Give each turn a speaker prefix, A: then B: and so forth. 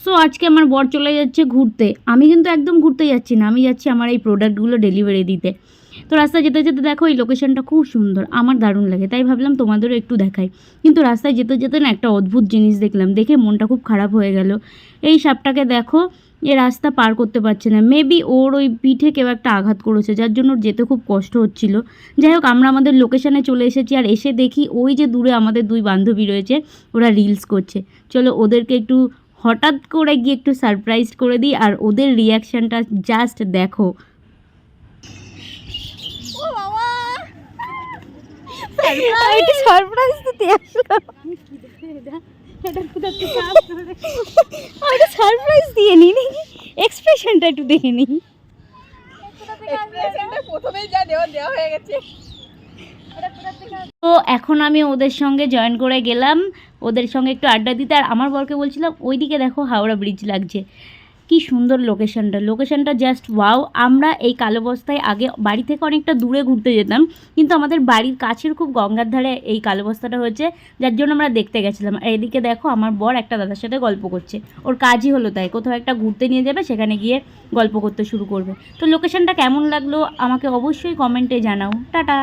A: So আজকে আমার বর চলে যাচ্ছে ঘুরতে। আমি কিন্তু একদম ঘুরতে যাচ্ছি না, আমি যাচ্ছি আমার এই প্রোডাক্টগুলো ডেলিভারি দিতে। তো রাস্তায় যেতে যেতে দেখো এই লোকেশনটা খুব সুন্দর, আমার দারুণ লাগে, তাই ভাবলাম তোমাদেরও একটু দেখাই। কিন্তু রাস্তায় যেতে যেতে না একটা অদ্ভুত জিনিস দেখলাম, দেখে মনটা খুব খারাপ হয়ে গেল। এই সাপটাকে দেখো, এ রাস্তা পার করতে পারছে না, মেবি ওর ওই পিঠে কেউ একটা আঘাত করেছে, যার জন্য ওর যেতে খুব কষ্ট হচ্ছিল। যাই হোক, আমরা আমাদের লোকেশানে চলে এসেছি, আর এসে দেখি ওই যে দূরে আমাদের দুই বান্ধবী রয়েছে, ওরা রিলস করছে। চলো ওদেরকে একটু হঠাৎ করে গিয়ে একটু সারপ্রাইজ করে দিই, আর ওদের রিয়াকশানটা জাস্ট দেখো। সারপ্রাইজ দিতে আসলাম, সারপ্রাইজ দিয়ে নি, এক্সপ্রেশনটা একটু দেখে নি। তো এখন আমি ওদের সঙ্গে জয়েন করে গেলাম, ওদের সঙ্গে একটু আড্ডা দিতে। আর আমার বরকে বলছিলাম ওইদিকে দেখো হাওড়া ব্রিজ লাগছে, কি সুন্দর লোকেশনটা জাস্ট ওয়াও। আমরা এই কালো বস্তায় আগে বাড়ি থেকে অনেকটা দূরে ঘুরতে যেতাম, কিন্তু আমাদের বাড়ির কাছের খুব গঙ্গার ধারে এই কালো বস্তাটা হয়েছে, যার জন্য আমরা দেখতে গেছিলাম। আর এদিকে দেখো আমার বর একটা দাদার সাথে গল্প করছে, ওর কাজই হলো তাই, কোথাও একটা ঘুরতে নিয়ে যাবে, সেখানে গিয়ে গল্প করতে শুরু করবে। তো লোকেশনটা কেমন লাগলো আমাকে অবশ্যই কমেন্টে জানাও। টাটা।